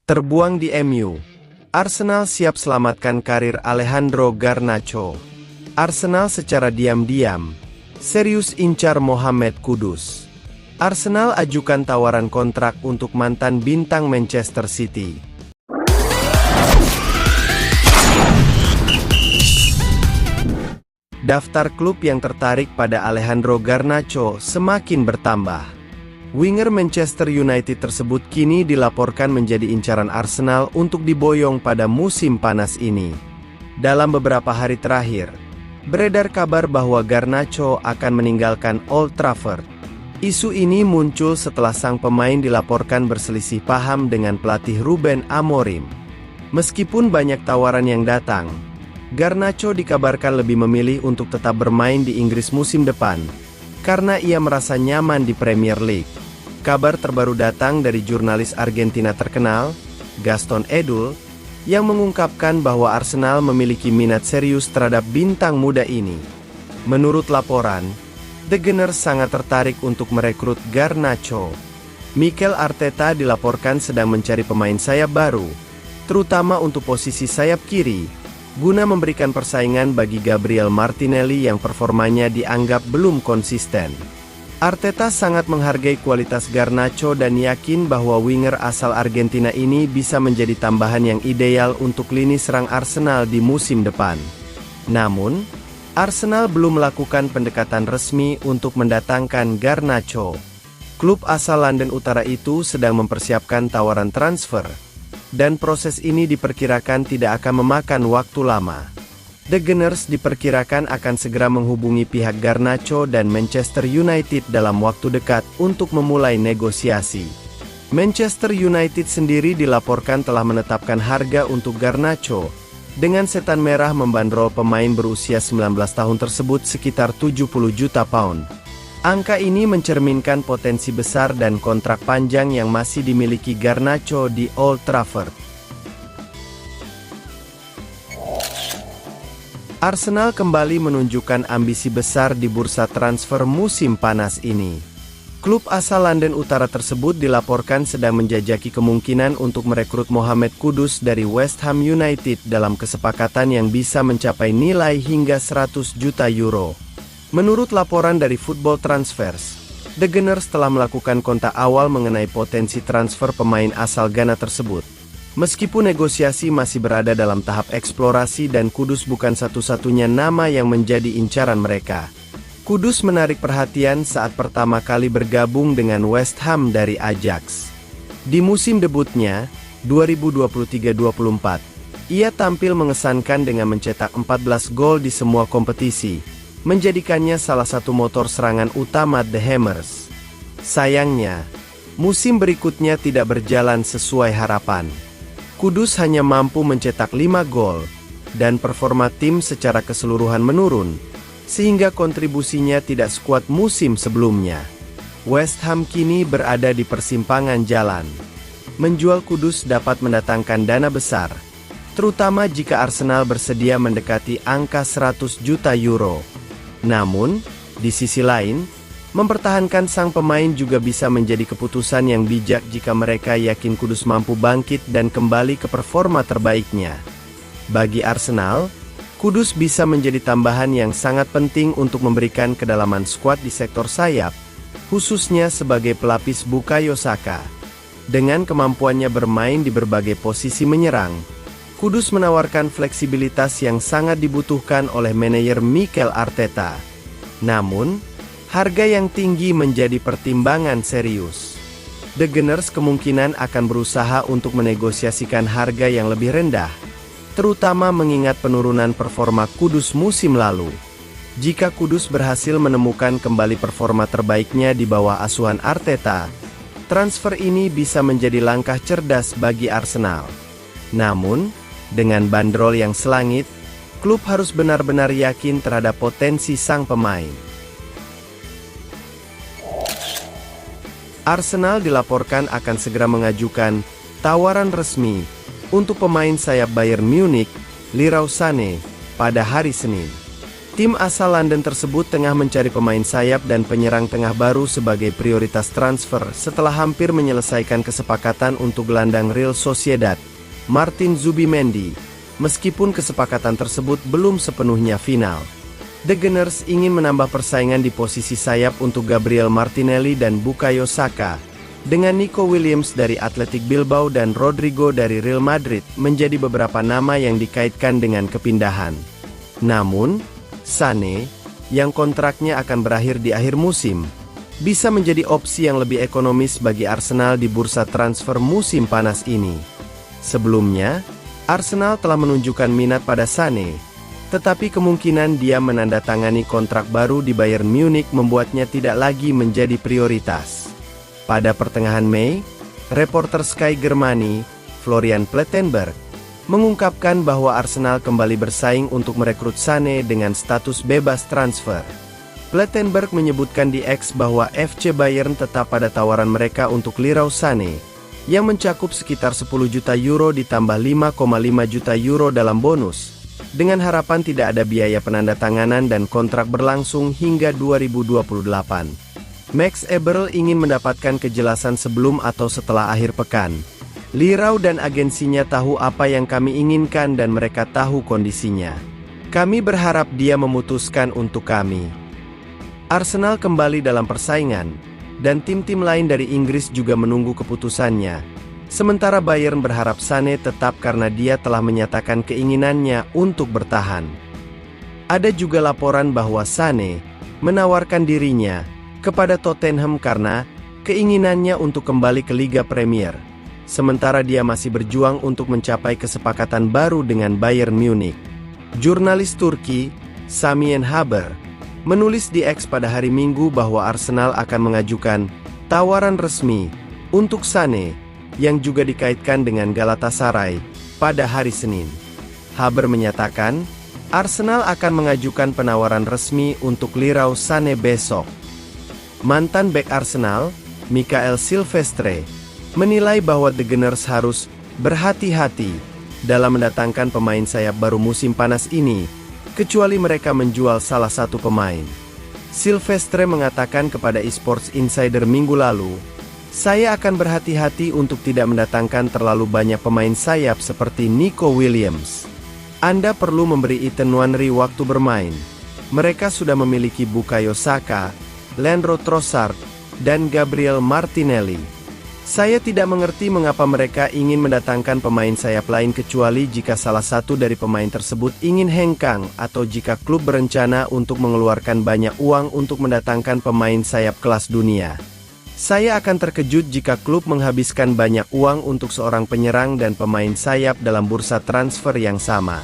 Terbuang di MU. Arsenal siap selamatkan karir Alejandro Garnacho. Arsenal secara diam-diam serius incar Mohamed Kudus. Arsenal ajukan tawaran kontrak untuk mantan bintang Manchester City. Daftar klub yang tertarik pada Alejandro Garnacho semakin bertambah. Winger Manchester United tersebut kini dilaporkan menjadi incaran Arsenal untuk diboyong pada musim panas ini. Dalam beberapa hari terakhir, beredar kabar bahwa Garnacho akan meninggalkan Old Trafford. Isu ini muncul setelah sang pemain dilaporkan berselisih paham dengan pelatih Ruben Amorim. Meskipun banyak tawaran yang datang, Garnacho dikabarkan lebih memilih untuk tetap bermain di Inggris musim depan, karena ia merasa nyaman di Premier League. Kabar terbaru datang dari jurnalis Argentina terkenal, Gaston Edul, yang mengungkapkan bahwa Arsenal memiliki minat serius terhadap bintang muda ini. Menurut laporan, The Gunners sangat tertarik untuk merekrut Garnacho. Mikel Arteta dilaporkan sedang mencari pemain sayap baru, terutama untuk posisi sayap kiri, guna memberikan persaingan bagi Gabriel Martinelli yang performanya dianggap belum konsisten. Arteta sangat menghargai kualitas Garnacho dan yakin bahwa winger asal Argentina ini bisa menjadi tambahan yang ideal untuk lini serang Arsenal di musim depan. Namun, Arsenal belum melakukan pendekatan resmi untuk mendatangkan Garnacho. Klub asal London Utara itu sedang mempersiapkan tawaran transfer, dan proses ini diperkirakan tidak akan memakan waktu lama. The Gunners diperkirakan akan segera menghubungi pihak Garnacho dan Manchester United dalam waktu dekat untuk memulai negosiasi. Manchester United sendiri dilaporkan telah menetapkan harga untuk Garnacho, dengan setan merah membandrol pemain berusia 19 tahun tersebut sekitar 70 juta pound. Angka ini mencerminkan potensi besar dan kontrak panjang yang masih dimiliki Garnacho di Old Trafford. Arsenal kembali menunjukkan ambisi besar di bursa transfer musim panas ini. Klub asal London Utara tersebut dilaporkan sedang menjajaki kemungkinan untuk merekrut Mohamed Kudus dari West Ham United dalam kesepakatan yang bisa mencapai nilai hingga 100 juta euro. Menurut laporan dari Football Transfers, The Gunners telah melakukan kontak awal mengenai potensi transfer pemain asal Ghana tersebut. Meskipun negosiasi masih berada dalam tahap eksplorasi dan Kudus bukan satu-satunya nama yang menjadi incaran mereka. Kudus menarik perhatian saat pertama kali bergabung dengan West Ham dari Ajax. Di musim debutnya, 2023-24, ia tampil mengesankan dengan mencetak 14 gol di semua kompetisi, menjadikannya salah satu motor serangan utama The Hammers. Sayangnya, musim berikutnya tidak berjalan sesuai harapan. Kudus hanya mampu mencetak 5 gol, dan performa tim secara keseluruhan menurun, sehingga kontribusinya tidak sekuat musim sebelumnya. West Ham kini berada di persimpangan jalan. Menjual Kudus dapat mendatangkan dana besar, terutama jika Arsenal bersedia mendekati angka 100 juta euro. Namun, di sisi lain, mempertahankan sang pemain juga bisa menjadi keputusan yang bijak jika mereka yakin Kudus mampu bangkit dan kembali ke performa terbaiknya. Bagi Arsenal, Kudus bisa menjadi tambahan yang sangat penting untuk memberikan kedalaman skuad di sektor sayap, khususnya sebagai pelapis Bukayo Saka. Dengan kemampuannya bermain di berbagai posisi menyerang, Kudus menawarkan fleksibilitas yang sangat dibutuhkan oleh manajer Mikel Arteta. Namun, harga yang tinggi menjadi pertimbangan serius. The Gunners kemungkinan akan berusaha untuk menegosiasikan harga yang lebih rendah, terutama mengingat penurunan performa Kudus musim lalu. Jika Kudus berhasil menemukan kembali performa terbaiknya di bawah asuhan Arteta, transfer ini bisa menjadi langkah cerdas bagi Arsenal. Namun, dengan bandrol yang selangit, klub harus benar-benar yakin terhadap potensi sang pemain. Arsenal dilaporkan akan segera mengajukan tawaran resmi untuk pemain sayap Bayern Munich, Leroy Sané, pada hari Senin. Tim asal London tersebut tengah mencari pemain sayap dan penyerang tengah baru sebagai prioritas transfer setelah hampir menyelesaikan kesepakatan untuk gelandang Real Sociedad, Martin Zubimendi, meskipun kesepakatan tersebut belum sepenuhnya final. The Gunners ingin menambah persaingan di posisi sayap untuk Gabriel Martinelli dan Bukayo Saka, dengan Nico Williams dari Athletic Bilbao dan Rodrigo dari Real Madrid menjadi beberapa nama yang dikaitkan dengan kepindahan. Namun, Sané, yang kontraknya akan berakhir di akhir musim, bisa menjadi opsi yang lebih ekonomis bagi Arsenal di bursa transfer musim panas ini. Sebelumnya, Arsenal telah menunjukkan minat pada Sané, tetapi kemungkinan dia menandatangani kontrak baru di Bayern Munich membuatnya tidak lagi menjadi prioritas. Pada pertengahan Mei, reporter Sky Germany, Florian Plettenberg, mengungkapkan bahwa Arsenal kembali bersaing untuk merekrut Sané dengan status bebas transfer. Plettenberg menyebutkan di X bahwa FC Bayern tetap pada tawaran mereka untuk Leroy Sané, yang mencakup sekitar 10 juta euro ditambah 5,5 juta euro dalam bonus, dengan harapan tidak ada biaya penandatanganan dan kontrak berlangsung hingga 2028. Max Eberl ingin mendapatkan kejelasan sebelum atau setelah akhir pekan. Leroy dan agensinya tahu apa yang kami inginkan dan mereka tahu kondisinya. Kami berharap dia memutuskan untuk kami. Arsenal kembali dalam persaingan, dan tim-tim lain dari Inggris juga menunggu keputusannya. Sementara Bayern berharap Sané tetap karena dia telah menyatakan keinginannya untuk bertahan. Ada juga laporan bahwa Sané menawarkan dirinya kepada Tottenham karena keinginannya untuk kembali ke Liga Premier. Sementara dia masih berjuang untuk mencapai kesepakatan baru dengan Bayern Munich. Jurnalis Turki, Samien Haber, menulis di X pada hari Minggu bahwa Arsenal akan mengajukan tawaran resmi untuk Sané, yang juga dikaitkan dengan Galatasaray, pada hari Senin. Haber menyatakan, Arsenal akan mengajukan penawaran resmi untuk Leroy Sané besok. Mantan bek Arsenal, Mikael Silvestre, menilai bahwa The Gunners harus berhati-hati dalam mendatangkan pemain sayap baru musim panas ini, kecuali mereka menjual salah satu pemain. Silvestre mengatakan kepada eSports Insider minggu lalu, "Saya akan berhati-hati untuk tidak mendatangkan terlalu banyak pemain sayap seperti Nico Williams. Anda perlu memberi Ethan Nwaneri waktu bermain. Mereka sudah memiliki Bukayo Saka, Leandro Trossard, dan Gabriel Martinelli. Saya tidak mengerti mengapa mereka ingin mendatangkan pemain sayap lain kecuali jika salah satu dari pemain tersebut ingin hengkang atau jika klub berencana untuk mengeluarkan banyak uang untuk mendatangkan pemain sayap kelas dunia. Saya akan terkejut jika klub menghabiskan banyak uang untuk seorang penyerang dan pemain sayap dalam bursa transfer yang sama."